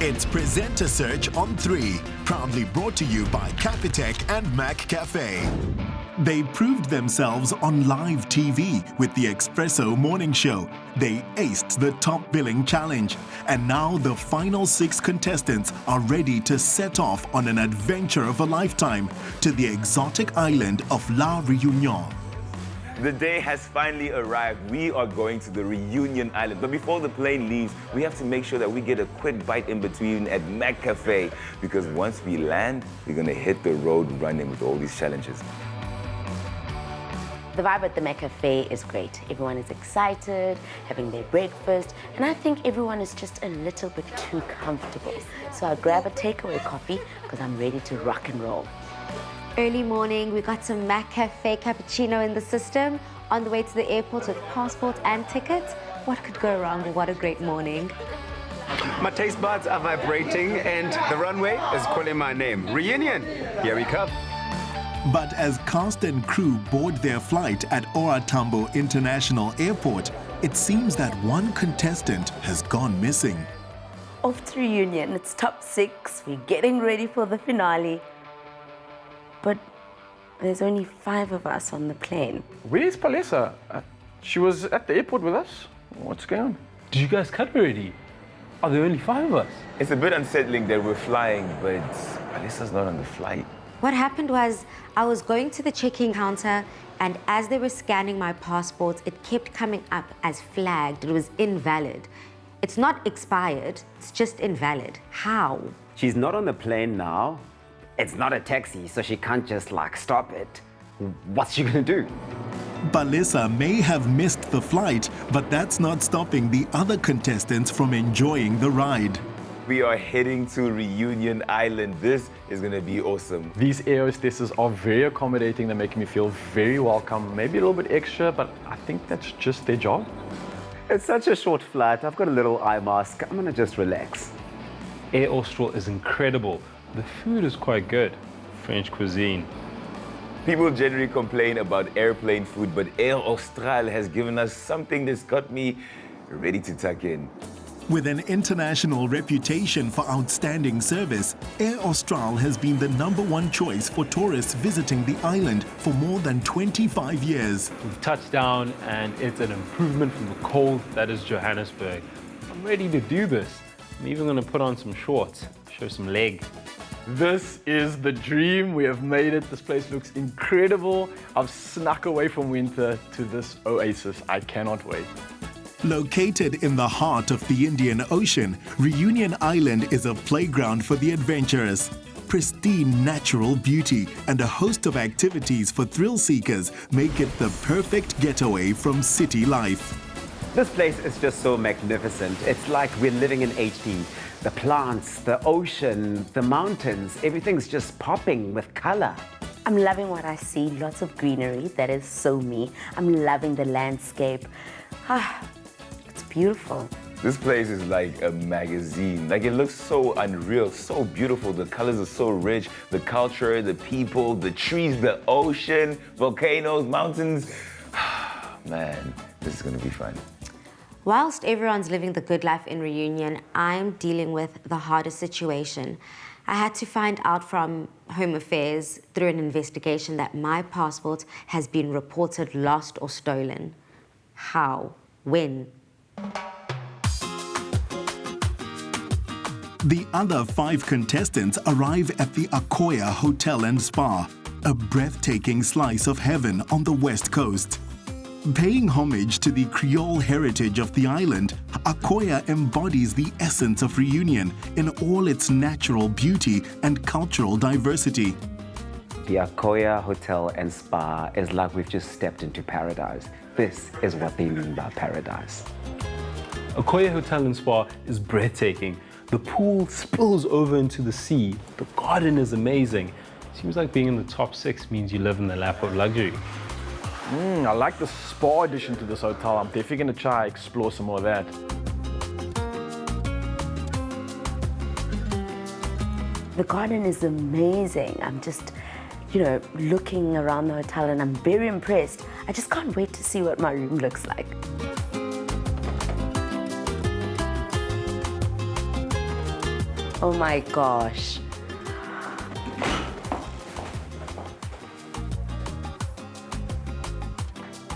It's Presenter Search on 3, proudly brought to you by Capitec and Mac Cafe. They proved themselves on live TV with the Espresso Morning Show. They aced the top billing challenge. And now the final 6 contestants are ready to set off on an adventure of a lifetime to the exotic island of La Réunion. The day has finally arrived. We are going to the Reunion Island. But before the plane leaves, we have to make sure that we get a quick bite in between at Mac Cafe. Because once we land, we're going to hit the road running with all these challenges. The vibe at the Mac Cafe is great. Everyone is excited, having their breakfast, and I think everyone is just a little bit too comfortable. So I'll grab a takeaway coffee because I'm ready to rock and roll. Early morning, we got some Mac Cafe cappuccino in the system. On the way to the airport with passport and tickets. What could go wrong? What a great morning. My taste buds are vibrating and the runway is calling my name. Reunion, here we come. But as cast and crew board their flight at OR Tambo International Airport, it seems that one contestant has gone missing. Off to Reunion, it's top 6. We're getting ready for the finale. But there's only 5 of us on the plane. Where's Palesa? She was at the airport with us. What's going on? Did you guys cut already? Are there only 5 of us? It's a bit unsettling that we're flying, but Alyssa's not on the flight. What happened was I was going to the check-in counter, and as they were scanning my passport, it kept coming up as flagged. It was invalid. It's not expired, it's just invalid. How? She's not on the plane now. It's not a taxi, so she can't just stop it. What's she gonna do? Palesa may have missed the flight, but that's not stopping the other contestants from enjoying the ride. We are heading to Reunion Island. This is going to be awesome. These air hostesses are very accommodating. They're making me feel very welcome. Maybe a little bit extra, but I think that's just their job. It's such a short flight. I've got a little eye mask. I'm gonna just relax. Air Austral is incredible. The food is quite good. French cuisine. People generally complain about airplane food, but Air Austral has given us something that's got me ready to tuck in. With an international reputation for outstanding service, Air Austral has been the #1 choice for tourists visiting the island for more than 25 years. We've touched down and it's an improvement from the cold that is Johannesburg. I'm ready to do this. I'm even going to put on some shorts, show some leg. This is the dream. We have made it. This place looks incredible. I've snuck away from winter to this oasis. I cannot wait. Located in the heart of the Indian Ocean, Reunion Island is a playground for the adventurous. Pristine natural beauty and a host of activities for thrill seekers make it the perfect getaway from city life. This place is just so magnificent. It's like we're living in HD. The plants, the ocean, the mountains, everything's just popping with color. I'm loving what I see, lots of greenery, that is so me. I'm loving the landscape. It's beautiful. This place is like a magazine. It looks so unreal, so beautiful. The colors are so rich. The culture, the people, the trees, the ocean, volcanoes, mountains. Man, this is gonna be fun. Whilst everyone's living the good life in Reunion, I'm dealing with the hardest situation. I had to find out from Home Affairs through an investigation that my passport has been reported lost or stolen. How? When? The other 5 contestants arrive at the Akoya Hotel and Spa, a breathtaking slice of heaven on the west coast. Paying homage to the Creole heritage of the island, Akoya embodies the essence of Reunion in all its natural beauty and cultural diversity. The Akoya Hotel and Spa is like we've just stepped into paradise. This is what they mean by paradise. Okoye Hotel and Spa is breathtaking. The pool spills over into the sea. The garden is amazing. Seems like being in the top 6 means you live in the lap of luxury. I like the spa addition to this hotel. I'm definitely going to try explore some more of that. The garden is amazing. I'm just, looking around the hotel and I'm very impressed. I just can't wait to see what my room looks like. Oh my gosh.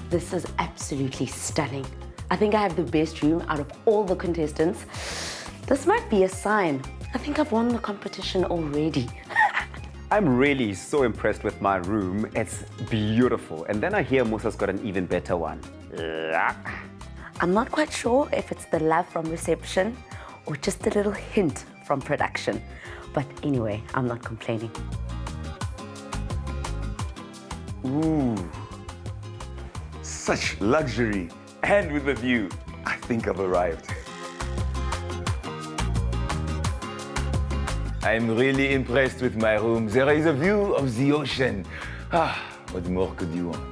This is absolutely stunning. I think I have the best room out of all the contestants. This might be a sign. I think I've won the competition already. I'm really so impressed with my room. It's beautiful. And then I hear Musa's got an even better one. I'm not quite sure if it's the love from reception or just a little hint from production. But anyway, I'm not complaining. Ooh, such luxury. And with a view, I think I've arrived. I'm really impressed with my room. There is a view of the ocean. What more could you want?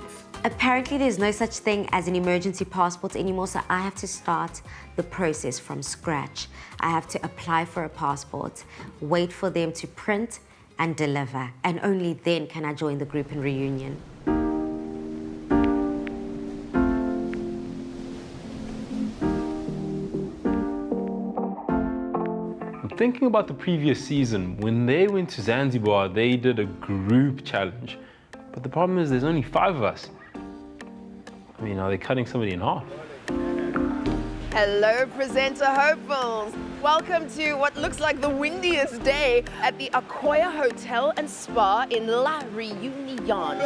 Apparently there's no such thing as an emergency passport anymore, so I have to start the process from scratch. I have to apply for a passport, wait for them to print and deliver, and only then can I join the group in reunion. Thinking about the previous season, when they went to Zanzibar, they did a group challenge. But the problem is there's only 5 of us. I mean, are they cutting somebody in half? Hello, presenter hopefuls. Welcome to what looks like the windiest day at the Akoya Hotel and Spa in La Reunion.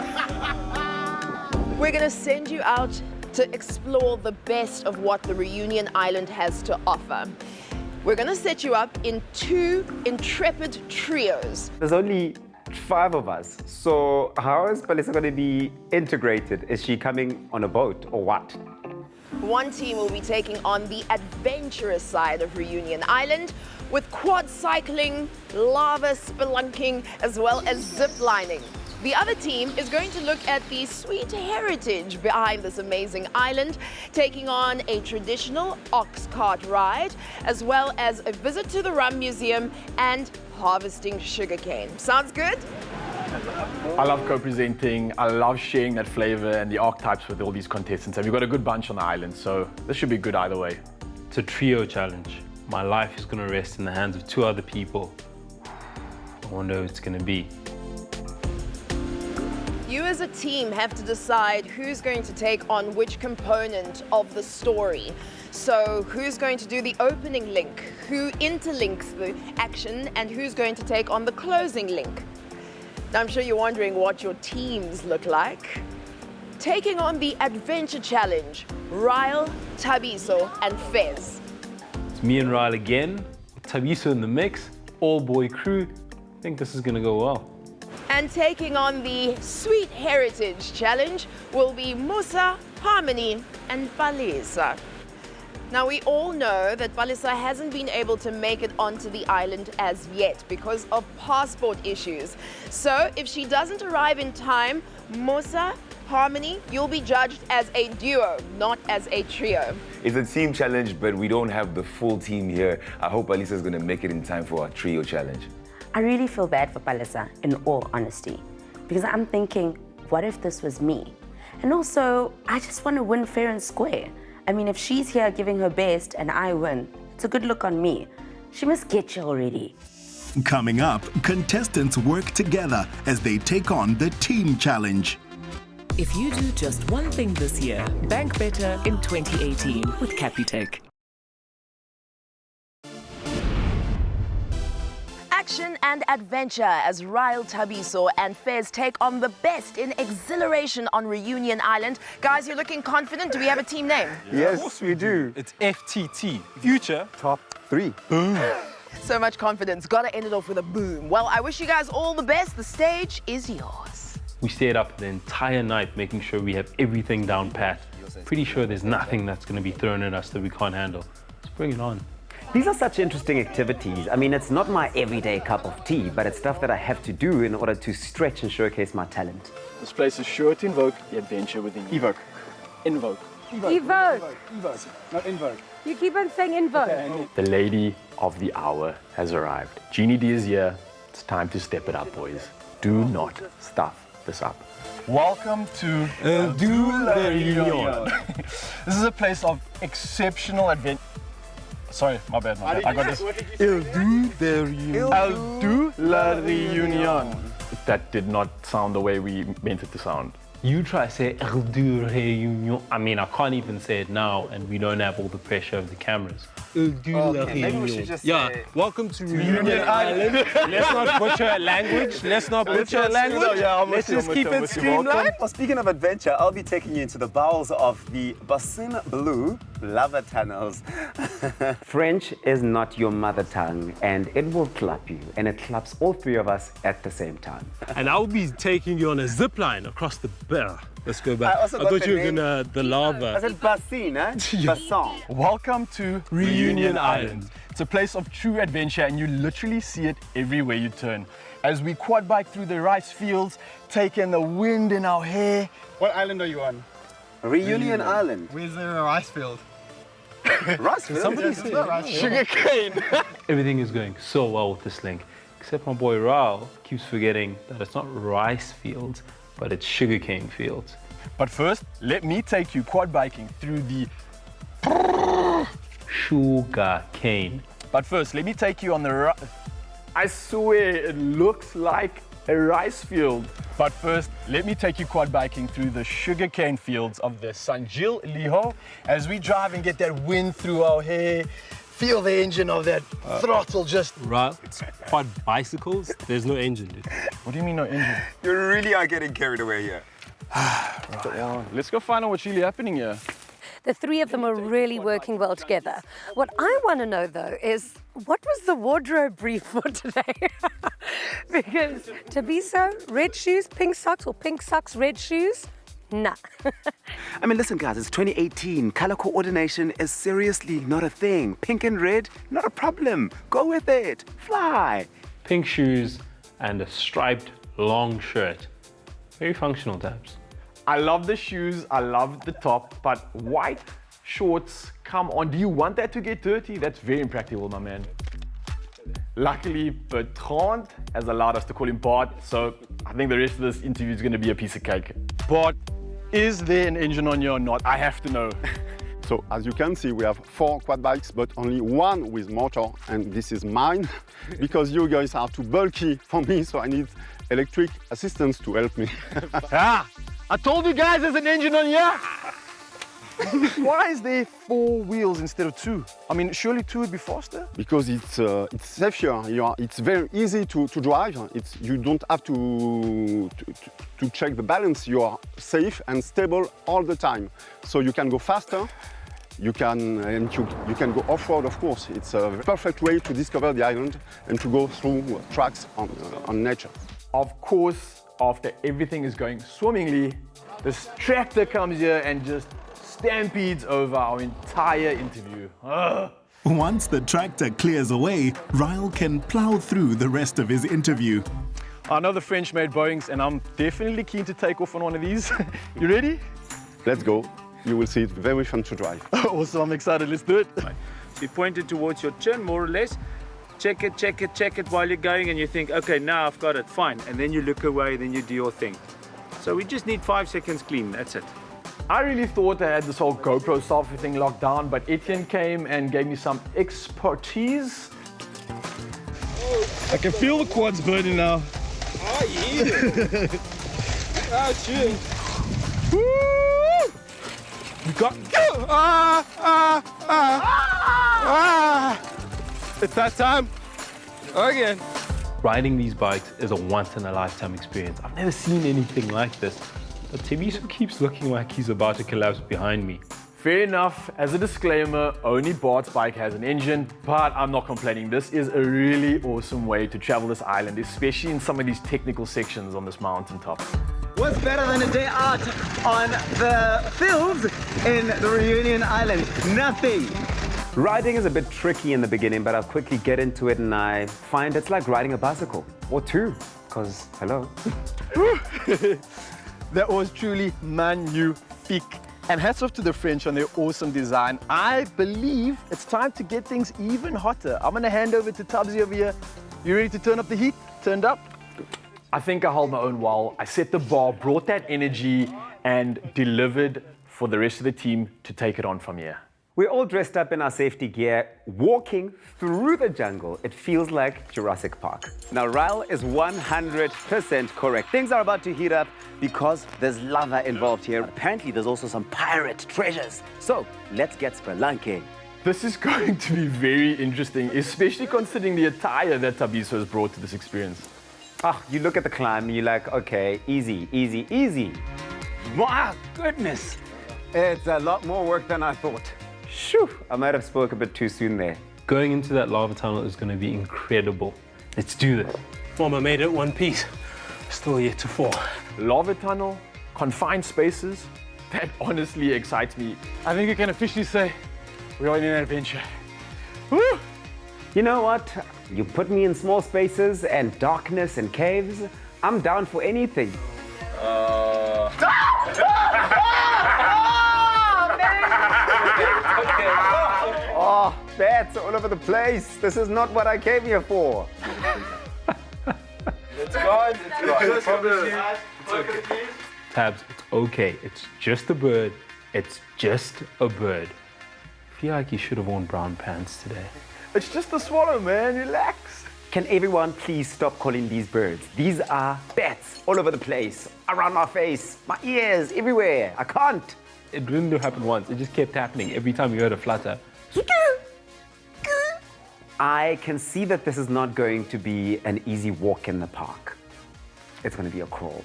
We're going to send you out to explore the best of what the Reunion Island has to offer. We're going to set you up in 2 intrepid trios. There's only 5 of us. So how is Palisa going to be integrated? Is she coming on a boat or what? One team will be taking on the adventurous side of Reunion Island with quad cycling, lava spelunking, as well as zip lining. The other team is going to look at the sweet heritage behind this amazing island, taking on a traditional ox cart ride, as well as a visit to the Rum Museum and harvesting sugarcane. Sounds good? I love co-presenting. I love sharing that flavor and the archetypes with all these contestants. And we've got a good bunch on the island, so this should be good either way. It's a trio challenge. My life is going to rest in the hands of 2 other people. I wonder who it's going to be. You as a team have to decide who's going to take on which component of the story. So who's going to do the opening link, who interlinks the action, and who's going to take on the closing link. Now, I'm sure you're wondering what your teams look like. Taking on the adventure challenge, Ryle, Thabiso, and Fez. It's me and Ryle again, with Thabiso in the mix, all-boy crew. I think this is going to go well. And taking on the Sweet Heritage Challenge will be Musa, Harmony, and Palisa. Now, we all know that Palisa hasn't been able to make it onto the island as yet because of passport issues. So, if she doesn't arrive in time, Musa, Harmony, you'll be judged as a duo, not as a trio. It's a team challenge, but we don't have the full team here. I hope Alisa's going to make it in time for our trio challenge. I really feel bad for Palisa, in all honesty, because I'm thinking, what if this was me? And also, I just want to win fair and square. I mean, if she's here giving her best and I win, it's a good look on me. She must get you already. Coming up, contestants work together as they take on the team challenge. If you do just one thing this year, bank better in 2018 with Capitec. Action and adventure as Ryle, Thabiso, and Fez take on the best in exhilaration on Reunion Island. Guys, you're looking confident. Do we have a team name? Yes, we do. It's FTT, Future Top 3. So much confidence. Gotta end it off with a boom. Well, I wish you guys all the best. The stage is yours. We stayed up the entire night making sure we have everything down pat. Pretty sure there's nothing that's going to be thrown at us that we can't handle. Let's bring it on. These are such interesting activities. I mean, it's not my everyday cup of tea, but it's stuff that I have to do in order to stretch and showcase my talent. This place is sure to invoke the adventure within you. Evoke. Invoke. Evoke. Evoke, not invoke. You keep on saying invoke. The lady of the hour has arrived. Genie D is here. It's time to step it up, boys. Do not stuff this up. Welcome to La Reunion. This is a place of exceptional adventure. Sorry, my bad. I got this. Il do de reunion. Il do la reunion. That did not sound the way we meant it to sound. You try to say "Il do réunion." I mean, I can't even say it now, and we don't have all the pressure of the cameras. Il do la réunion. Maybe we should just Yeah, say... welcome to Reunion Island. Let's not butcher language. Let's not butcher language. Let's just keep it streamlined. Well, speaking of adventure, I'll be taking you into the bowels of the Bassin Blue lava tunnels. French is not your mother tongue, and it will clap you, and it claps all three of us at the same time. And I'll be taking you on a zip line across the bear. Let's go back. I also got thought the you were name- gonna the lava. I said Bassin, eh? Bassin. Welcome to Reunion Island. It's a place of true adventure, and you literally see it everywhere you turn. As we quad bike through the rice fields, taking the wind in our hair. What island are you on? Reunion Island. Where's the rice field? Rice field? Somebody said Sugar cane. Everything is going so well with this link, except my boy Raul keeps forgetting that it's not rice fields, but it's sugarcane fields. But first, let me take you quad biking through the... Sugar cane. But first, let me take you on the... I swear, it looks like a rice field. But first, let me take you quad biking through the sugarcane fields of the Saint-Gilles-Liho as we drive and get that wind through our hair. Feel the engine of that throttle just... Right, it's quad bicycles. There's no engine, dude. What do you mean no engine? You really are getting carried away here. Let's go find out what's really happening here. The three of them are really working well together. What I want to know, though, is what was the wardrobe brief for today? Because Tabiso, red shoes, pink socks, or pink socks, red shoes? Nah. I mean, listen, guys, it's 2018. Color coordination is seriously not a thing. Pink and red, not a problem. Go with it. Fly. Pink shoes and a striped long shirt. Very functional, Tabs. I love the shoes, I love the top, but white shorts, come on. Do you want that to get dirty? That's very impractical, my man. Luckily, Bertrand has allowed us to call him Bart, so I think the rest of this interview is going to be a piece of cake. Bart, is there an engine on here or not? I have to know. So as you can see, we have 4 quad bikes, but only one with motor, and this is mine, because you guys are too bulky for me, so I need electric assistance to help me. I told you guys there's an engine on here! Why is there 4 wheels instead of 2? I mean, surely 2 would be faster? Because it's safer. It's very easy to drive. You don't have to check the balance. You are safe and stable all the time. So you can go faster. You can go off-road, of course. It's a perfect way to discover the island and to go through tracks on nature. Of course, after everything is going swimmingly, this tractor comes here and just stampedes over our entire interview. Ugh. Once the tractor clears away, Ryle can plow through the rest of his interview. I know the French made Boeings, and I'm definitely keen to take off on one of these. You ready? Let's go. You will see it's very fun to drive. Awesome, I'm excited. Let's do it. You point it towards your chin, more or less. Check it while you're going, and you think, okay, now I've got it, fine. And then you look away, then you do your thing. So we just need 5 seconds clean, that's it. I really thought I had this whole GoPro selfie thing locked down, but Etienne came and gave me some expertise. I can feel the quads burning now. Oh, yeah. Oh, cheers. Woo! We got... It's that time. Again. Riding these bikes is a once-in-a-lifetime experience. I've never seen anything like this. But Tabiso keeps looking like he's about to collapse behind me. Fair enough. As a disclaimer, only Bart's bike has an engine, but I'm not complaining. This is a really awesome way to travel this island, especially in some of these technical sections on this mountaintop. What's better than a day out on the fields in the Reunion Island? Nothing. Riding is a bit tricky in the beginning, but I'll quickly get into it and I find it's like riding a bicycle. Or 2, because, hello. That was truly magnifique. And hats off to the French on their awesome design. I believe it's time to get things even hotter. I'm gonna hand over to Tubbsy over here. You ready to turn up the heat? Turned up? I think I held my own well. I set the bar, brought that energy, and delivered for the rest of the team to take it on from here. We're all dressed up in our safety gear, walking through the jungle. It feels like Jurassic Park. Now, Ryle is 100% correct. Things are about to heat up because there's lava involved here. Apparently, there's also some pirate treasures. So, let's get spelunking. This is going to be very interesting, especially considering the attire that Thabiso has brought to this experience. Oh, you look at the climb and you're like, okay, easy, easy, easy. My goodness, it's a lot more work than I thought. Shoo, I might have spoke a bit too soon there. Going into that lava tunnel is going to be incredible. Let's do this. Mom, I made it one piece. Still yet to fall. Lava tunnel, confined spaces, that honestly excites me. I think you can officially say we're on an adventure. Woo! You know what? You put me in small spaces and darkness and caves, I'm down for anything. Oh, bats all over the place. This is not what I came here for. It's gone. It's gone. It's okay. Tabs, it's okay. It's just a bird. It's just a bird. I feel like you should have worn brown pants today. It's just a swallow, man. Relax. Can everyone please stop calling these birds? These are bats all over the place, around my face, my ears, everywhere. I can't. It didn't happen once. It just kept happening every time you heard a flutter. I can see that this is not going to be an easy walk in the park. It's going to be a crawl,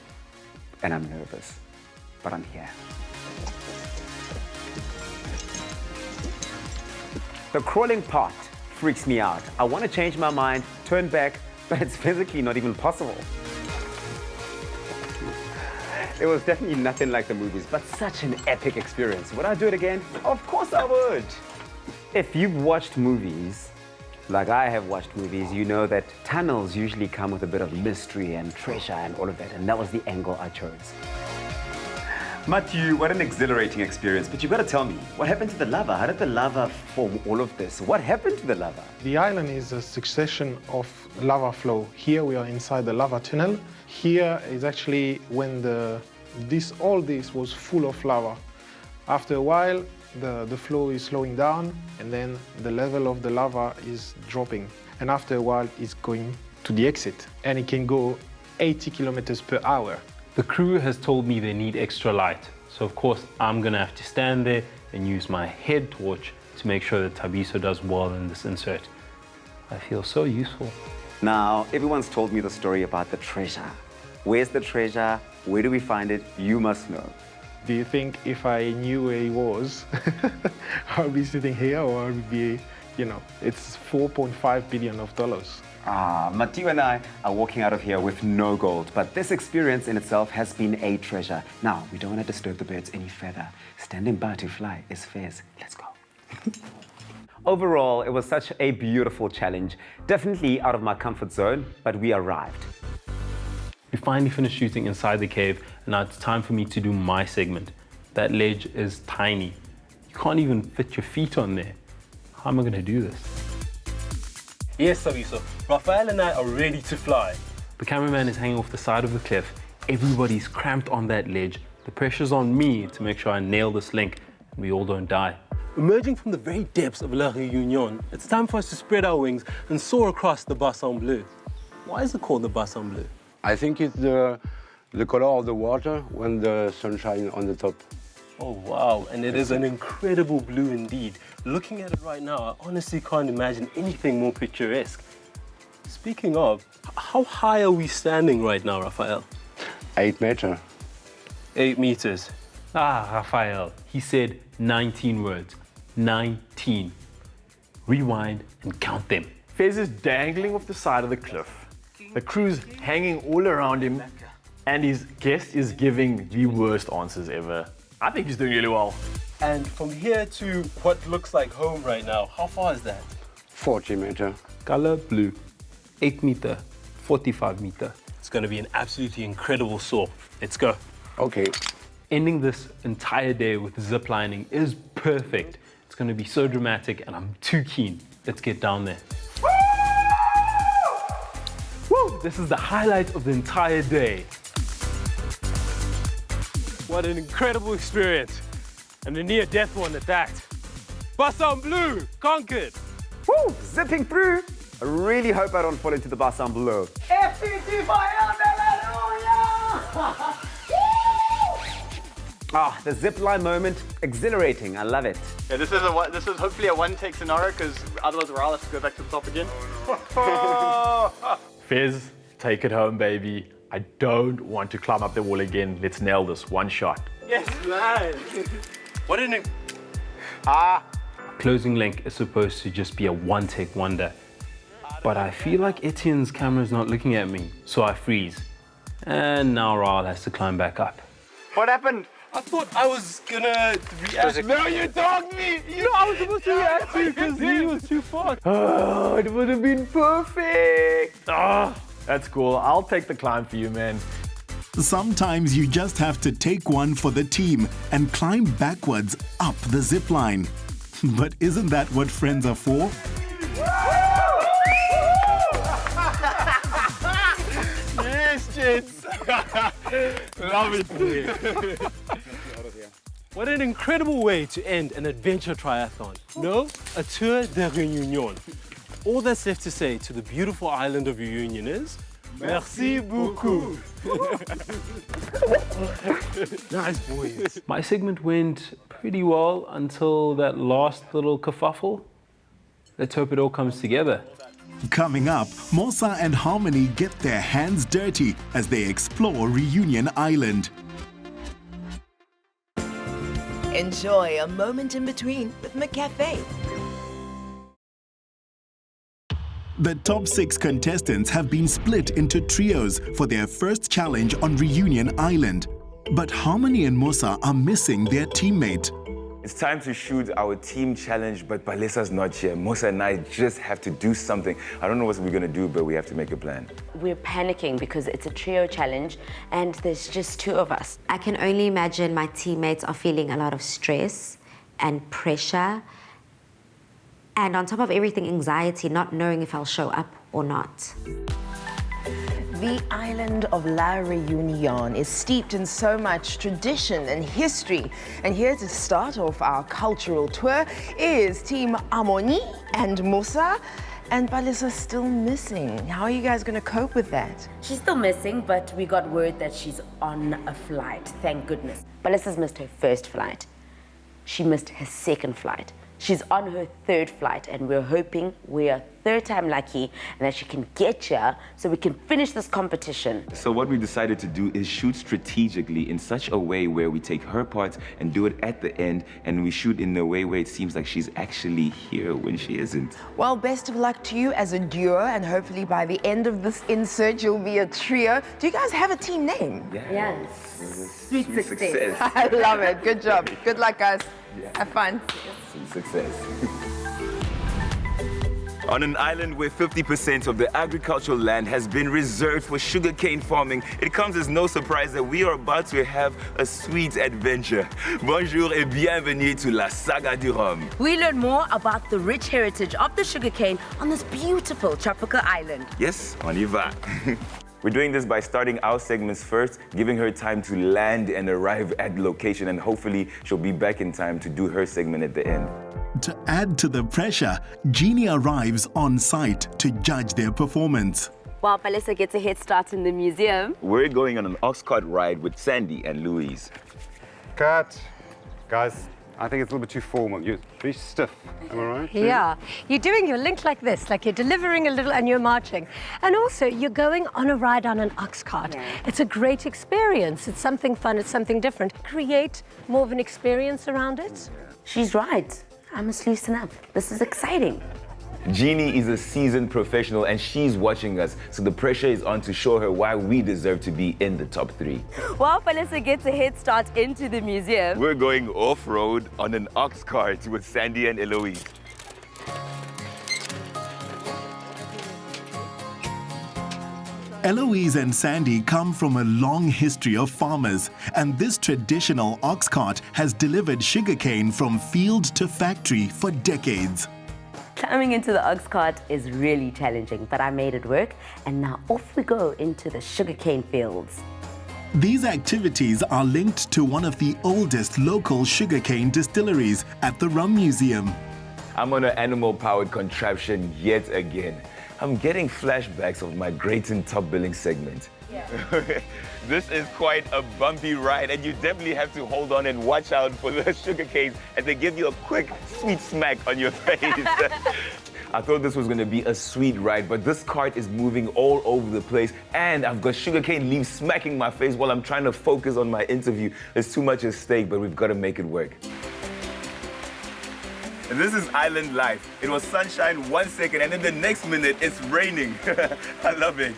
and I'm nervous, but I'm here. The crawling part freaks me out. I want to change my mind, turn back, but it's physically not even possible. It was definitely nothing like the movies, but such an epic experience. Would I do it again? Of course I would. If you've watched movies, like I have watched movies, you know that tunnels usually come with a bit of mystery and treasure and all of that, and that was the angle I chose. Matthew, what an exhilarating experience, but you've got to tell me, what happened to the lava? How did the lava form all of this? What happened to the lava? The island is a succession of lava flow. Here we are inside the lava tunnel. Here is actually when all this was full of lava. After a while, the flow is slowing down, and then the level of the lava is dropping. And after a while, it's going to the exit, and it can go 80 kilometers per hour. The crew has told me they need extra light, so of course I'm gonna have to stand there and use my head torch to make sure that Thabiso does well in this insert. I feel so useful. Now, everyone's told me the story about the treasure. Where's the treasure? Where do we find it? You must know. Do you think if I knew where he was, I'll be sitting here, or I'll be, it's $4.5 billion. Matthew and I are walking out of here with no gold, but this experience in itself has been a treasure. Now, we don't want to disturb the birds any further. Standing by to fly is fairs. Let's go. Overall, it was such a beautiful challenge. Definitely out of my comfort zone, but we arrived. We finally finished shooting inside the cave, and now it's time for me to do my segment. That ledge is tiny. You can't even fit your feet on there. How am I gonna do this? Yes, Thabiso. Raphael and I are ready to fly. The cameraman is hanging off the side of the cliff. Everybody's cramped on that ledge. The pressure's on me to make sure I nail this link and we all don't die. Emerging from the very depths of La Réunion, it's time for us to spread our wings and soar across the Bassin Bleu. Why is it called the Bassin Bleu? I think it's the color of the water when the sun shines on the top. Oh, wow. And it is an incredible blue indeed. Looking at it right now, I honestly can't imagine anything more picturesque. Speaking of, how high are we standing right now, Raphael? 8 meters. 8 meters. Ah, Raphael, he said 19 words. 19. Rewind and count them. Fez is dangling off the side of the cliff. The crew's hanging all around him, and his guest is giving the worst answers ever. I think he's doing really well. And from here to what looks like home right now, how far is that? 40 meters. Color blue. 8 meter, 45 meter. It's going to be an absolutely incredible soar. Let's go. Okay. Ending this entire day with ziplining is perfect. It's going to be so dramatic, and I'm too keen. Let's get down there. Woo! This is the highlight of the entire day. What an incredible experience. And a near-death one at that. Bassin Bleu, conquered. Woo! Zipping through. I really hope I don't fall into the Bassin Bleu. Ah, the zip line moment, exhilarating. I love it. Yeah, this is hopefully a one-take scenario because otherwise Raul has to go back to the top again. Fizz, take it home, baby. I don't want to climb up the wall again. Let's nail this one shot. Yes, man. What an... Closing link is supposed to just be a one-take wonder. But I feel like Etienne's camera's not looking at me, so I freeze. And now Raul has to climb back up. What happened? I thought I was gonna react. No, you told me! I was supposed to react too because he was too far. Oh, it would have been perfect. Oh, that's cool. I'll take the climb for you, man. Sometimes you just have to take one for the team and climb backwards up the zip line. But isn't that what friends are for? Yes, gents. Love it. What an incredible way to end an adventure triathlon. No, a Tour de Réunion. All that's left to say to the beautiful island of Reunion is merci beaucoup. Nice boys. My segment went pretty well until that last little kerfuffle. Let's hope it all comes together. Coming up, Mosa and Harmony get their hands dirty as they explore Reunion Island. Enjoy a moment in between with McCafe. The top 6 contestants have been split into trios for their first challenge on Reunion Island. But Harmony and Mosa are missing their teammate. It's time to shoot our team challenge, but Balisa's not here. Mosa and I just have to do something. I don't know what we're gonna do, but we have to make a plan. We're panicking because it's a trio challenge and there's just 2 of us. I can only imagine my teammates are feeling a lot of stress and pressure. And on top of everything, anxiety, not knowing if I'll show up or not. The island of La Réunion is steeped in so much tradition and history. And here to start off our cultural tour is Team Harmony and Mosa. And Balisa's still missing. How are you guys going to cope with that? She's still missing, but we got word that she's on a flight, thank goodness. Balisa's missed her first flight. She missed her second flight. She's on her 3rd flight, and we're hoping we're 3rd time lucky and that she can get here so we can finish this competition. So what we decided to do is shoot strategically in such a way where we take her part and do it at the end, and we shoot in a way where it seems like she's actually here when she isn't. Well, best of luck to you as a duo, and hopefully by the end of this insert, you'll be a trio. Do you guys have a team name? Yes. Sweet success. I love it. Good job. Good luck, guys. Have fun. Success. On an island where 50% of the agricultural land has been reserved for sugarcane farming, it comes as no surprise that we are about to have a sweet adventure. Bonjour et bienvenue to la saga du rhum. We learn more about the rich heritage of the sugarcane on this beautiful tropical island. Yes, on y va. We're doing this by starting our segments first, giving her time to land and arrive at the location, and hopefully she'll be back in time to do her segment at the end. To add to the pressure, Jeannie arrives on site to judge their performance. While Balisa gets a head start in the museum, We're going on an ox cart ride with Sandy and Louise. Cut. Guys, I think it's a little bit too formal. You're very stiff, am I right? Yeah, you're doing your link like this, like you're delivering a little and you're marching. And also, you're going on a ride on an ox cart. Yeah. It's a great experience. It's something fun, it's something different. Create more of an experience around it. she's right. I must loosen up. This is exciting. Jeannie is a seasoned professional and she's watching us, so the pressure is on to show her why we deserve to be in the top 3. While Balisa gets a head start into the museum, We're going off-road on an ox cart with Sandy and Eloise. Eloise and Sandy come from a long history of farmers, and this traditional ox cart has delivered sugarcane from field to factory for decades. climbing into the ox cart is really challenging, but I made it work, and now off we go into the sugarcane fields. These activities are linked to one of the oldest local sugarcane distilleries at the Rum Museum. I'm on an animal-powered contraption yet again. I'm getting flashbacks of my great and top billing segment. Yeah. This is quite a bumpy ride, and you definitely have to hold on and watch out for the sugar canes as they give you a quick, sweet smack on your face. I thought this was going to be a sweet ride, but this cart is moving all over the place, and I've got sugarcane leaves smacking my face while I'm trying to focus on my interview. There's too much at stake, but we've got to make it work. And this is island life. It was sunshine 1 second, and then the next minute, it's raining. I love it.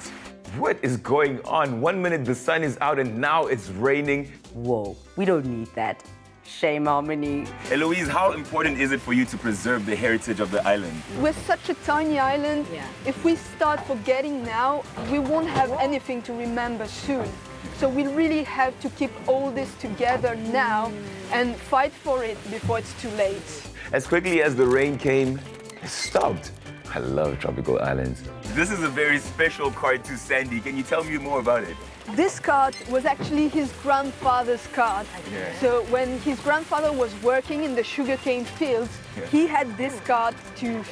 What is going on? 1 minute the sun is out, and now it's raining. Whoa, we don't need that. Shame, Harmony. Eloise, how important is it for you to preserve the heritage of the island? We're such a tiny island. If we start forgetting now, we won't have anything to remember soon. So we really have to keep all this together now and fight for it before it's too late. As quickly as the rain came, it stopped. I love tropical islands. This is a very special card to Sandy. Can you tell me more about it? This cart was actually his grandfather's cart. Yeah. So when his grandfather was working in the sugarcane fields, he had this cart to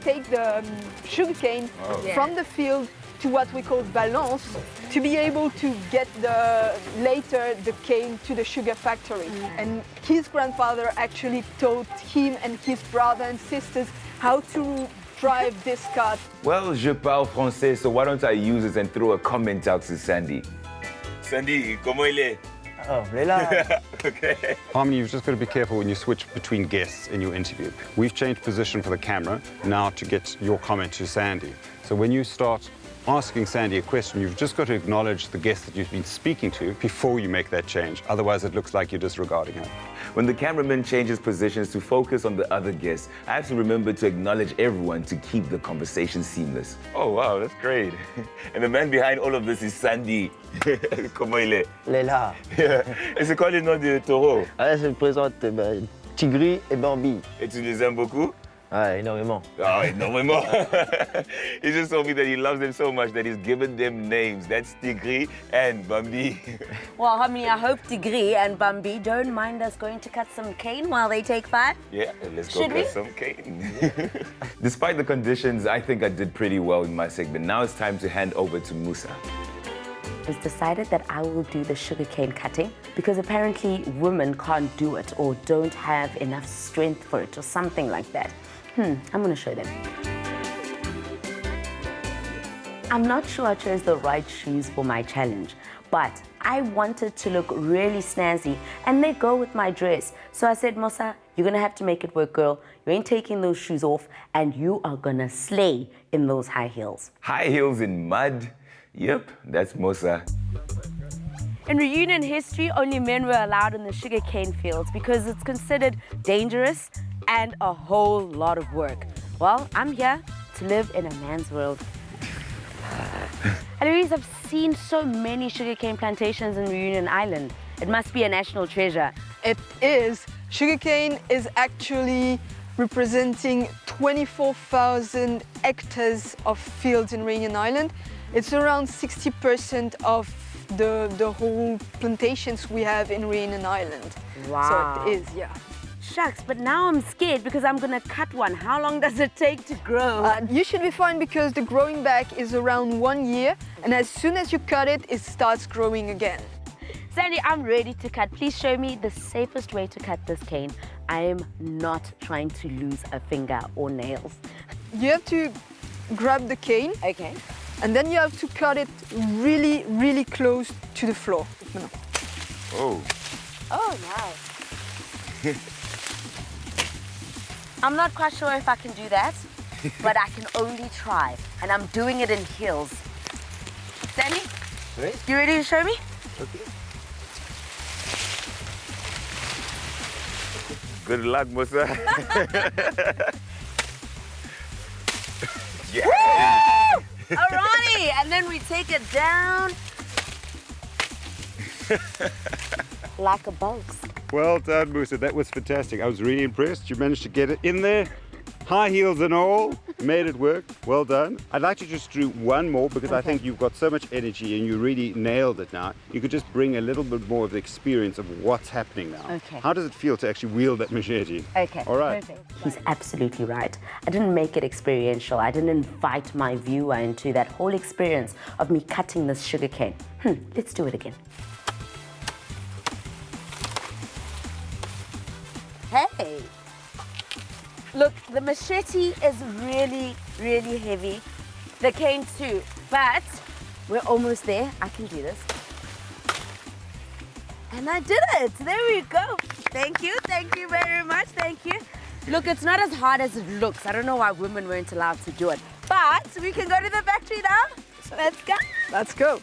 take the sugarcane from the field to what we call balance, to be able to get later the cane to the sugar factory. And his grandfather actually taught him and his brother and sisters how to drive this cart. Well, je parle français, so why don't I use it and throw a comment out to Sandy? Sandy, comment il est? Oh, il est là. Okay. Harmony, you've just got to be careful when you switch between guests in your interview. We've changed position for the camera now to get your comment to Sandy. So when you start asking Sandy a question, you've just got to acknowledge the guest that you've been speaking to before you make that change. Otherwise, it looks like you're disregarding her. When the cameraman changes positions to focus on the other guests, I have to remember to acknowledge everyone to keep the conversation seamless. Oh, wow, that's great. And the man behind all of this is Sandy. Comment il est? Il est là. Et c'est quoi le nom du taureau? Ah, je présente Tigri et Bambi. Et tu les aimes beaucoup? Ah, énormément. Oh, énormément. He just told me that he loves them so much that he's given them names. That's Tigri and Bambi. Well, Harmony, I hope Tigri and Bambi don't mind us going to cut some cane while they take 5. Yeah, let's go cut some cane. Despite the conditions, I think I did pretty well in my segment. Now it's time to hand over to Musa. It's decided that I will do the sugarcane cutting because apparently women can't do it or don't have enough strength for it or something like that. I'm going to show them. I'm not sure I chose the right shoes for my challenge, but I wanted to look really snazzy and they go with my dress. So I said, Musa, you're going to have to make it work, girl. You ain't taking those shoes off and you are going to slay in those high heels. High heels in mud? Yep, that's Musa. In reunion history, only men were allowed in the sugarcane fields because it's considered dangerous and a whole lot of work. Well, I'm here to live in a man's world. Eloise, I've seen so many sugarcane plantations in Reunion Island. It must be a national treasure. It is. Sugarcane is actually representing 24,000 hectares of fields in Reunion Island. It's around 60% of the whole plantations we have in Reunion Island. Wow. So it is, yeah. Shucks, but now I'm scared because I'm gonna cut one. How long does it take to grow? You should be fine because the growing back is around 1 year, and as soon as you cut it, it starts growing again. Sandy, I'm ready to cut. Please show me the safest way to cut this cane. I am not trying to lose a finger or nails. You have to grab the cane. Okay. And then you have to cut it really, really close to the floor. Oh. Oh, nice. I'm not quite sure if I can do that, but I can only try. And I'm doing it in heels. Sandy, you ready to show me? Okay. Good luck, Musa. Yeah! Alrighty, and then we take it down like a box. Well done, Musa. That was fantastic. I was really impressed. You managed to get it in there, high heels and all. You made it work. Well done. I'd like to just do one more because I think you've got so much energy and you really nailed it now. You could just bring a little bit more of the experience of what's happening now. Okay. How does it feel to actually wield that machete? Okay, all right. perfect. He's absolutely right. I didn't make it experiential. I didn't invite my viewer into that whole experience of me cutting this sugarcane. Let's do it again. Hey! Look, the machete is really, really heavy. The cane too, but we're almost there. I can do this. And I did it. There we go. Thank you very much, thank you. Look, it's not as hard as it looks. I don't know why women weren't allowed to do it. But we can go to the factory now. So let's go. Let's go.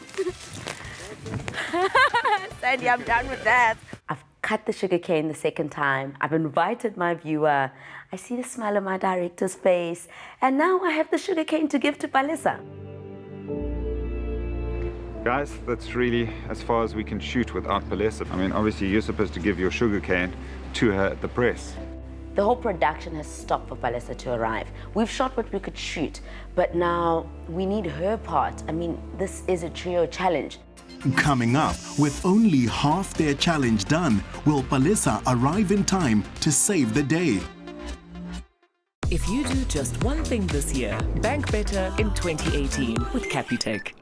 Sandy, I'm done with that. I've cut the sugarcane the second time. I've invited my viewer. I see the smile on my director's face. And now I have the sugarcane to give to Palesa. Guys, that's really as far as we can shoot without Palesa. I mean, obviously you're supposed to give your sugarcane to her at the press. The whole production has stopped for Palesa to arrive. We've shot what we could shoot, but now we need her part. I mean, this is a trio challenge. Coming up, with only half their challenge done, will Palesa arrive in time to save the day? If you do just one thing this year, bank better in 2018 with Capitec.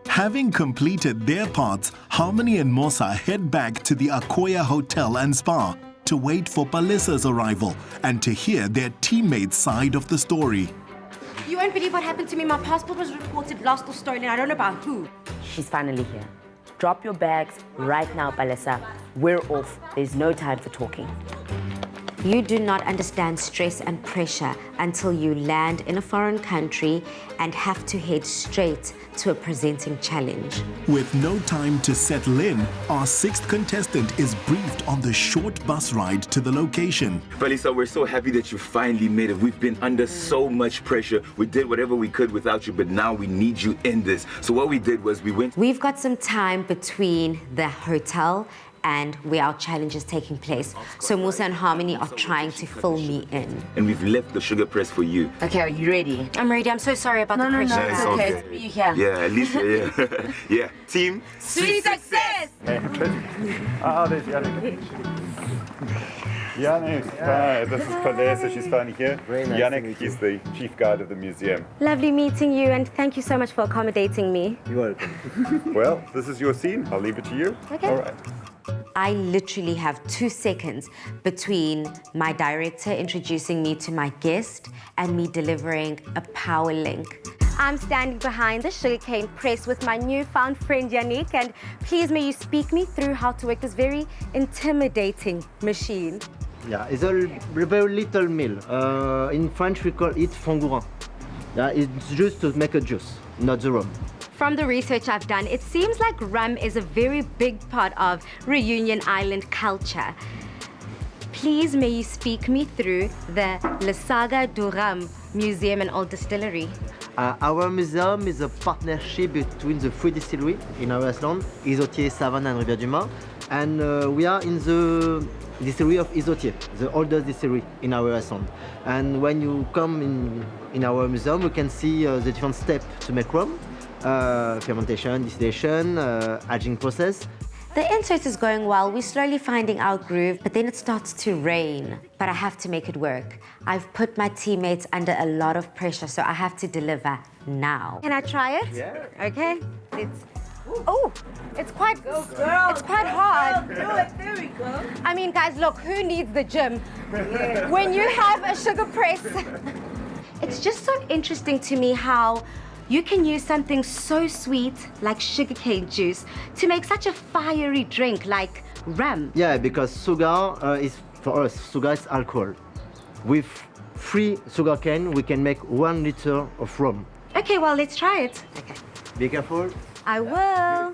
Having completed their parts, Harmony and Mosa head back to the Akoya Hotel and Spa to wait for Palesa's arrival and to hear their teammates' side of the story. You won't believe what happened to me. My passport was reported lost or stolen. I don't know about who. She's finally here. Drop your bags right now, Palesa. We're off. There's no time for talking. You do not understand stress and pressure until you land in a foreign country and have to head straight to a presenting challenge. With no time to settle in, our sixth contestant is briefed on the short bus ride to the location. Palesa, we're so happy that you finally made it. We've been under so much pressure. We did whatever we could without you, but now we need you in this. So what we did was We've got some time between the hotel and where our challenge is taking place. So Musa and Harmony are trying to fill me in. And we've left the sugar press for you. Okay, are you ready? I'm ready. I'm so sorry about the pressure. No, it's okay. It's you here. Yeah, at least, yeah. Yeah, team. Sweet success! Ah, there's Yannick. Yannick, hi, this is Palesa, she's finally here. Very nice Yannick, he's the chief guide of the museum. Lovely meeting you, and thank you so much for accommodating me. You're welcome. Well, this is your scene. I'll leave it to you. Okay. All right. I literally have 2 seconds between my director introducing me to my guest and me delivering a power link. I'm standing behind the sugarcane press with my newfound friend Yannick, and please may you speak me through how to work this very intimidating machine. Yeah, it's a very little mill. In French, we call it fangourin. Yeah, it's just to make a juice, not the rum. From the research I've done, it seems like rum is a very big part of Reunion Island culture. Please may you speak me through the Le Saga du Rhum Museum and Old Distillery. Our museum is a partnership between the 3 distilleries in our island, Isotier, Savane and Rivière-du-Mont. And we are in the distillery of Isotier, the oldest distillery in our island. And when you come in our museum, you can see the different steps to make rum. Fermentation, distillation, aging process. The insert is going well. We're slowly finding our groove, but then it starts to rain. But I have to make it work. I've put my teammates under a lot of pressure, so I have to deliver now. Can I try it? Yeah. Okay. It's quite hard. Do it. There we go. I mean, guys, look, who needs the gym? When you have a sugar press. It's just so interesting to me how you can use something so sweet like sugarcane juice to make such a fiery drink like rum. Yeah, because sugar is, for us, sugar is alcohol. With 3 sugarcane, we can make 1 liter of rum. Okay, well, let's try it. Okay. Be careful. I will.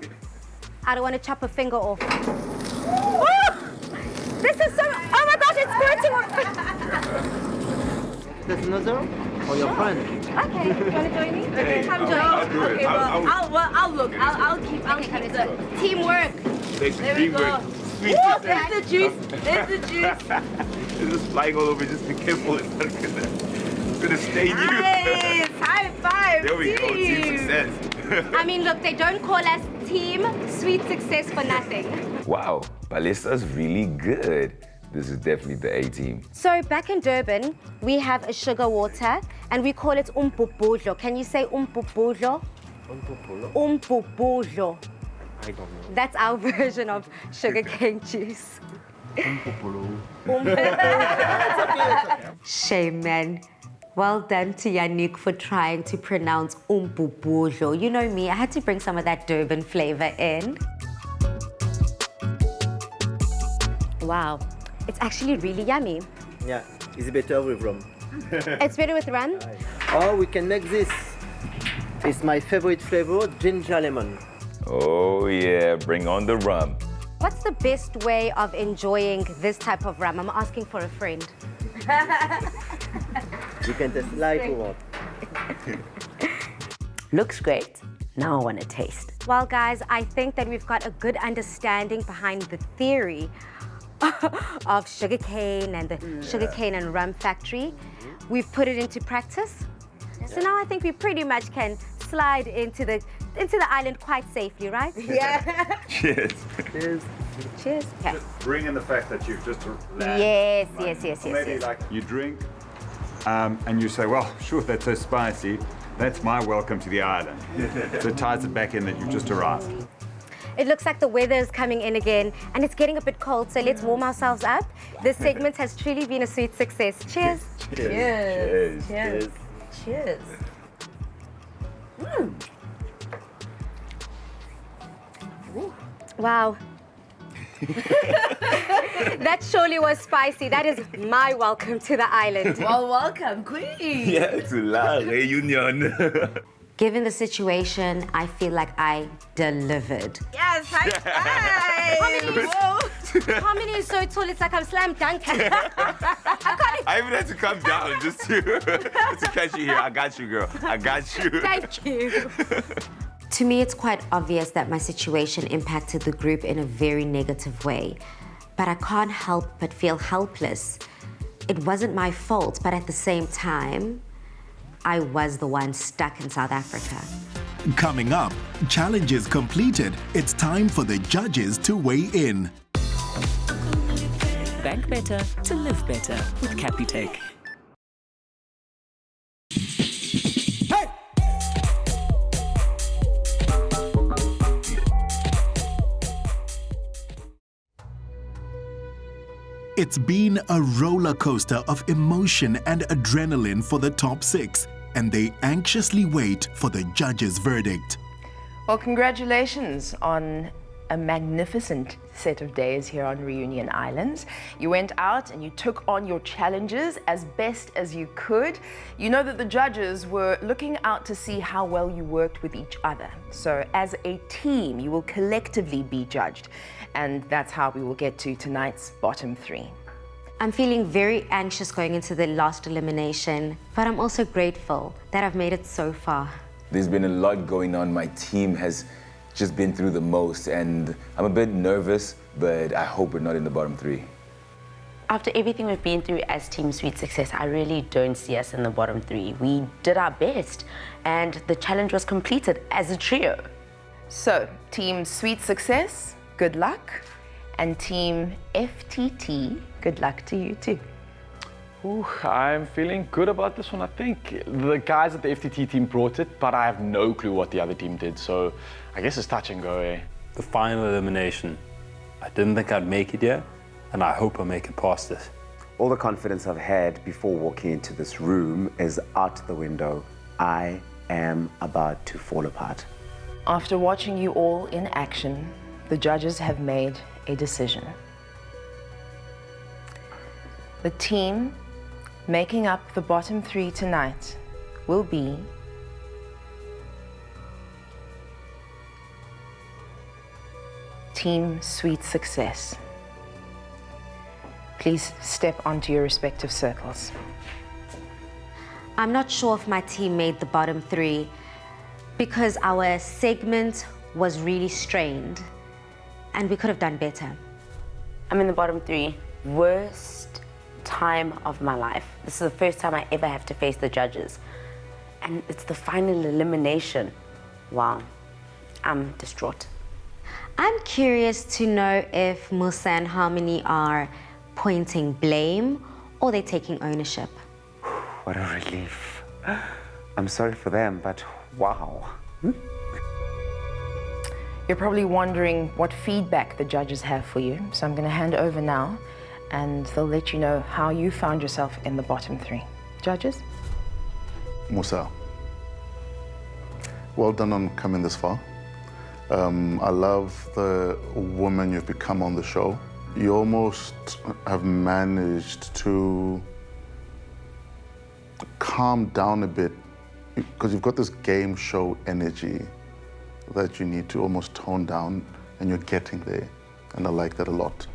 I don't want to chop a finger off. Oh! This is so... Oh my gosh, it's squirting. There's another for your friend. Okay, you want to join me? Hey, Come I'll join. do it. Okay, I'll look. I'll keep the teamwork. Takes There we teamwork. go. sweet Woo, success. there's the juice. There's the juice. It's just flying all over. Just be careful. It's gonna stain you. Nice! High five, There we go. Team success. I mean, look, they don't call us Team Sweet Success for nothing. Wow, Ballista's really good. This is definitely the A team. So back in Durban, we have a sugar water, and we call it umpupudlo. Can you say umpupudlo? Umpupudlo. I don't know. That's our version of sugarcane juice. Shame, man. Well done to Yannick for trying to pronounce umpupudlo. You know me, I had to bring some of that Durban flavor in. Wow, it's actually really yummy. Yeah, it's better with rum. It's better with rum? Or we can make this. It's my favorite flavor, ginger lemon. Oh yeah, bring on the rum. What's the best way of enjoying this type of rum? I'm asking for a friend. You can taste like you want. Looks great. Now I want to taste. Well, guys, I think that we've got a good understanding behind the theory of sugarcane and the sugarcane and rum factory. We've put it into practice. So now I think we pretty much can slide into the island quite safely, right? Yeah. Cheers. Cheers. Cheers. Okay. Bring in the fact that you've just landed. Yes, Like, yes. Maybe like you drink and you say, well, sure, that's so spicy. That's my welcome to the island. So it ties it back in that you've just arrived. It looks like the weather is coming in again and it's getting a bit cold, so let's warm ourselves up. This segment has truly been a sweet success. Cheers. Cheers. Cheers. Cheers. Mm. Wow. That surely was spicy. That is my welcome to the island. Well, welcome, Queen. Yeah, to La Réunion. Given the situation, I feel like I delivered. Yes, high five. Harmony is so tall, it's like I'm slam dunking. I even had to come down just to catch you here. I got you, girl. I got you. Thank you. To me, it's quite obvious that my situation impacted the group in a very negative way. But I can't help but feel helpless. It wasn't my fault, but at the same time, I was the one stuck in South Africa. Coming up, challenges completed. It's time for the judges to weigh in. Bank better to live better with Capitec. It's been a roller coaster of emotion and adrenaline for the top six, and they anxiously wait for the judges' verdict. Well, congratulations on a magnificent set of days here on Reunion Islands. You went out and you took on your challenges as best as you could. You know that the judges were looking out to see how well you worked with each other. So as a team, you will collectively be judged. And that's how we will get to tonight's bottom three. I'm feeling very anxious going into the last elimination, but I'm also grateful that I've made it so far. There's been a lot going on. My team has just been through the most, and I'm a bit nervous, but I hope we're not in the bottom three. After everything we've been through as Team Sweet Success, I really don't see us in the bottom three. We did our best, and the challenge was completed as a trio. So, Team Sweet Success, good luck. And Team FTT, good luck to you too. Ooh, I'm feeling good about this one, I think. The guys at the FTT team brought it, but I have no clue what the other team did, so I guess it's touch and go, eh? The final elimination. I didn't think I'd make it here, and I hope I make it past this. All the confidence I've had before walking into this room is out the window. I am about to fall apart. After watching you all in action, the judges have made a decision. The team making up the bottom three tonight will be Team Sweet Success. Please step onto your respective circles. I'm not sure if my team made the bottom three because our segment was really strained and we could have done better. I'm in the bottom 3. Worst time of my life. This is the first time I ever have to face the judges. And it's the final elimination. Wow, I'm distraught. I'm curious to know if Musa and Harmony are pointing blame or they're taking ownership. What a relief. I'm sorry for them, but wow. You're probably wondering what feedback the judges have for you, so I'm going to hand over now, and they'll let you know how you found yourself in the bottom 3. Judges? Musa, well done on coming this far. I love the woman you've become on the show. You almost have managed to calm down a bit because you've got this game show energy that you need to almost tone down, and you're getting there, and I like that a lot.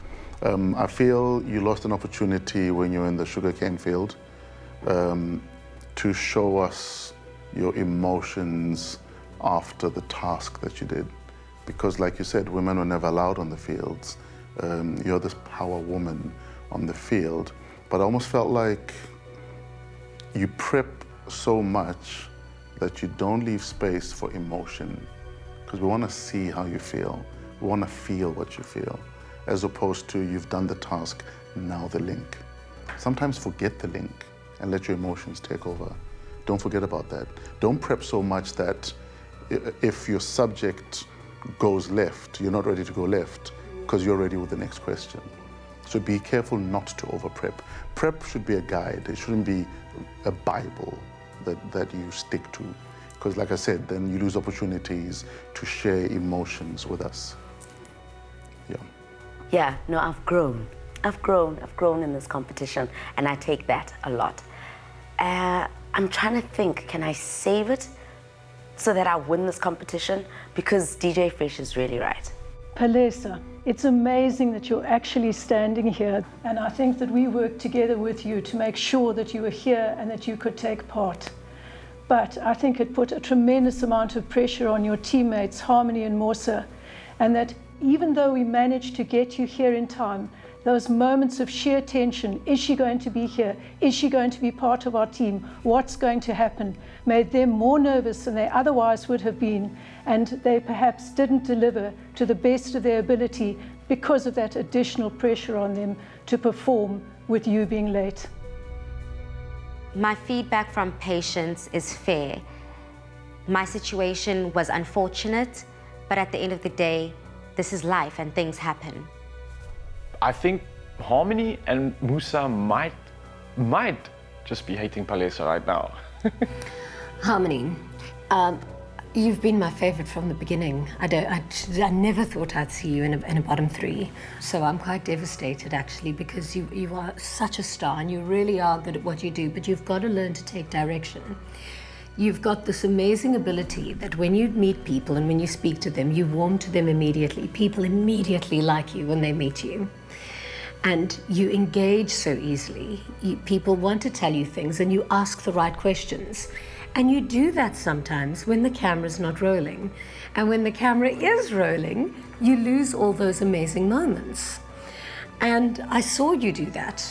I feel you lost an opportunity when you were in the sugarcane field to show us your emotions after the task that you did. Because like you said, women were never allowed on the fields. You're this power woman on the field, but I almost felt like you prep so much that you don't leave space for emotion, because we want to see how you feel. We want to feel what you feel, as opposed to you've done the task, now the link. Sometimes forget the link and let your emotions take over. Don't forget about that. Don't prep so much that if your subject goes left, you're not ready to go left because you're ready with the next question. So be careful not to over prep. Prep should be a guide. It shouldn't be a Bible that you stick to. Because like I said, then you lose opportunities to share emotions with us. Yeah, no, I've grown. I've grown in this competition, and I take that a lot. I'm trying to think, can I save it so that I win this competition? Because DJ Fresh is really right. Palesa, it's amazing that you're actually standing here, and I think that we worked together with you to make sure that you were here and that you could take part. But I think it put a tremendous amount of pressure on your teammates, Harmony and Musa, and that even though we managed to get you here in time, those moments of sheer tension, is she going to be here? Is she going to be part of our team? What's going to happen? Made them more nervous than they otherwise would have been, and they perhaps didn't deliver to the best of their ability because of that additional pressure on them to perform with you being late. My feedback from patients is fair. My situation was unfortunate, but at the end of the day, this is life and things happen. I think Harmony and Musa might just be hating Palesa right now. Harmony, you've been my favorite from the beginning. I never thought I'd see you in a bottom 3. So I'm quite devastated actually, because you are such a star and you really are good at what you do, but you've got to learn to take direction. You've got this amazing ability that when you meet people and when you speak to them, you warm to them immediately. People immediately like you when they meet you. And you engage so easily. People want to tell you things and you ask the right questions. And you do that sometimes when the camera's not rolling. And when the camera is rolling, you lose all those amazing moments. And I saw you do that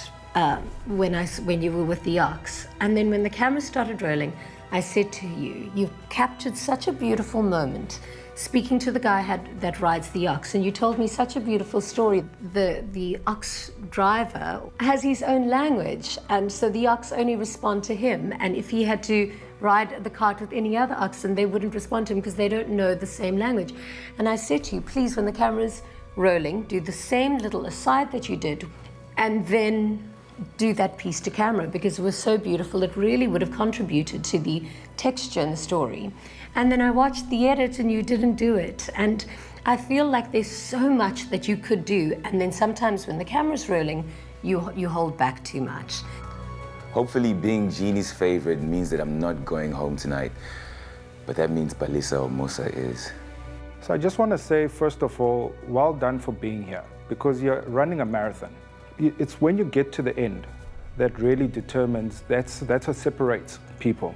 when you were with the ox. And then when the camera started rolling, I said to you, you've captured such a beautiful moment speaking to the guy that rides the ox, and you told me such a beautiful story. The ox driver has his own language, and so the ox only respond to him, and if he had to ride the cart with any other oxen, they wouldn't respond to him because they don't know the same language. And I said to you, please, when the camera's rolling, do the same little aside that you did, and then do that piece to camera, because it was so beautiful. It really would have contributed to the texture in the story. And then I watched the edit and you didn't do it. And I feel like there's so much that you could do. And then sometimes when the camera's rolling, you hold back too much. Hopefully being Jeannie's favorite means that I'm not going home tonight. But that means Palesa or Musa is. So I just want to say, first of all, well done for being here, because you're running a marathon. It's when you get to the end that really determines, that's what separates people.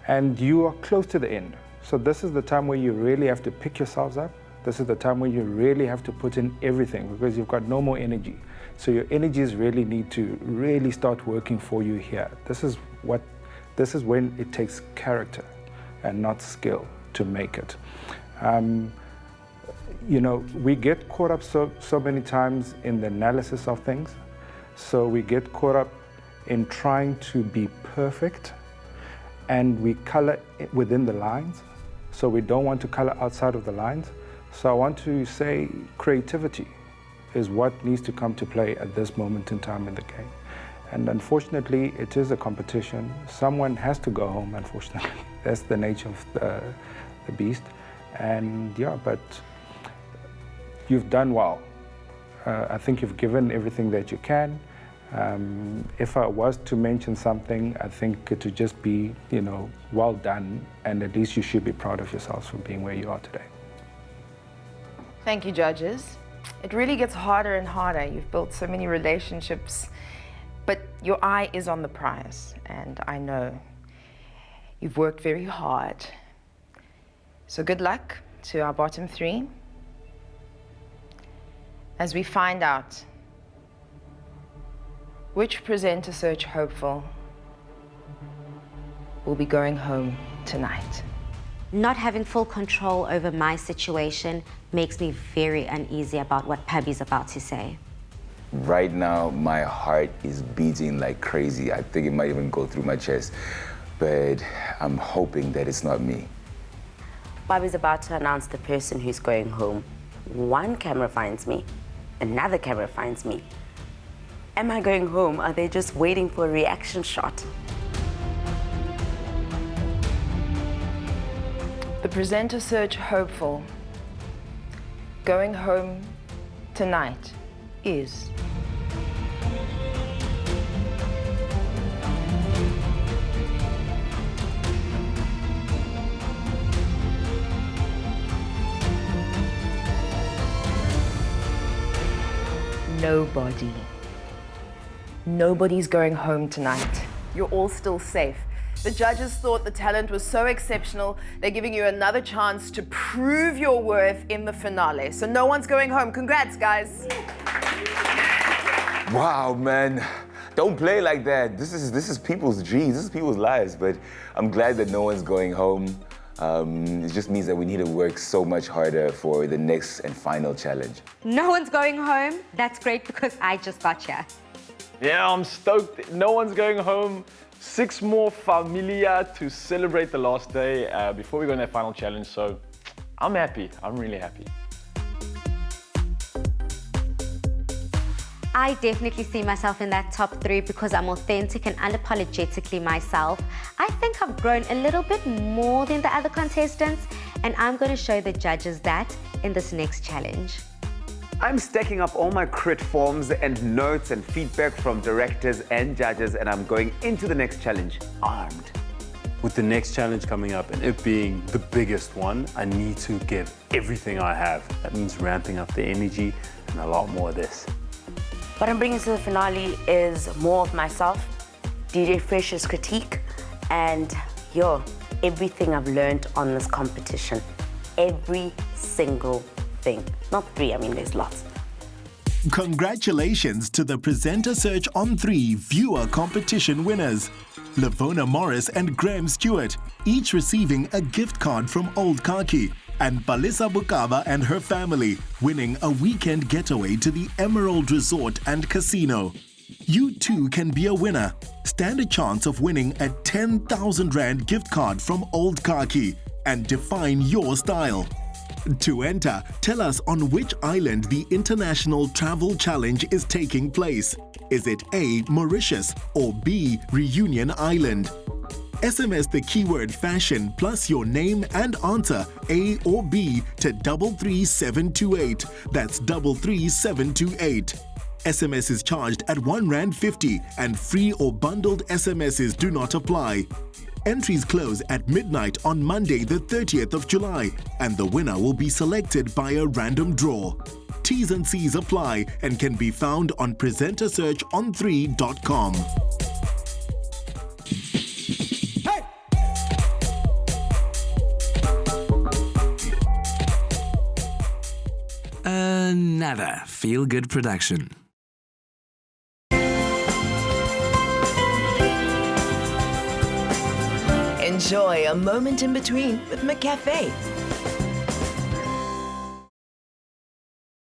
And you are close to the end. So this is the time where you really have to pick yourselves up This is the time when you really have to put in everything because you've got no more energy. So your energies really need to really start working for you here. This is when it takes character and not skill to make it. You know, we get caught up so many times in the analysis of things. So we get caught up in trying to be perfect, and we color within the lines. So we don't want to color outside of the lines. So I want to say creativity is what needs to come to play at this moment in time in the game. And unfortunately, it is a competition. Someone has to go home, unfortunately. That's the nature of the beast. And yeah, but you've done well. I think you've given everything that you can. If I was to mention something, I think it would just be, you know, well done, and at least you should be proud of yourselves for being where you are today. Thank you, judges. It really gets harder and harder. You've built so many relationships, but your eye is on the prize, and I know you've worked very hard. So good luck to our bottom three as we find out which presenter search hopeful will be going home tonight. Not having full control over my situation makes me very uneasy about what Pabby's about to say. Right now, my heart is beating like crazy. I think it might even go through my chest, but I'm hoping that it's not me. Bobby's about to announce the person who's going home. One camera finds me, another camera finds me. Am I going home? Are they just waiting for a reaction shot? The presenter search hopeful going home tonight is nobody. Nobody's going home tonight. You're all still safe. The judges thought the talent was so exceptional, they're giving you another chance to prove your worth in the finale. So no one's going home. Congrats, guys. Wow, man. Don't play like that. This is people's dreams. This is people's lives. But I'm glad that no one's going home. It just means that we need to work so much harder for the next and final challenge. No one's going home? That's great because I just got here. Yeah, I'm stoked. No one's going home. 6 more familia to celebrate the last day before we go in that final challenge. So I'm happy. I'm really happy. I definitely see myself in that top 3 because I'm authentic and unapologetically myself. I think I've grown a little bit more than the other contestants, and I'm going to show the judges that in this next challenge. I'm stacking up all my crit forms and notes and feedback from directors and judges, and I'm going into the next challenge armed. With the next challenge coming up and it being the biggest one, I need to give everything I have. That means ramping up the energy and a lot more of this. What I'm bringing to the finale is more of myself, DJ Fresh's critique, and everything I've learned on this competition. Every single thing. Not 3, I mean, there's lots. Congratulations to the Presenter Search on 3 viewer competition winners. Lavona Morris and Graham Stewart, each receiving a gift card from Old Khaki, and Palisa Bukaba and her family winning a weekend getaway to the Emerald Resort and Casino. You too can be a winner. Stand a chance of winning a 10,000 Rand gift card from Old Khaki and define your style. To enter, tell us on which island the International Travel Challenge is taking place. Is it A, Mauritius, or B, Reunion Island? SMS the keyword fashion plus your name and answer A or B to 33728. That's 33728. SMS is charged at R1.50 and free or bundled SMSs do not apply. Entries close at midnight on Monday the 30th of July, and the winner will be selected by a random draw. T's and C's apply and can be found on presentersearchon3.com. another feel-good production. Enjoy a moment in between with McCafe.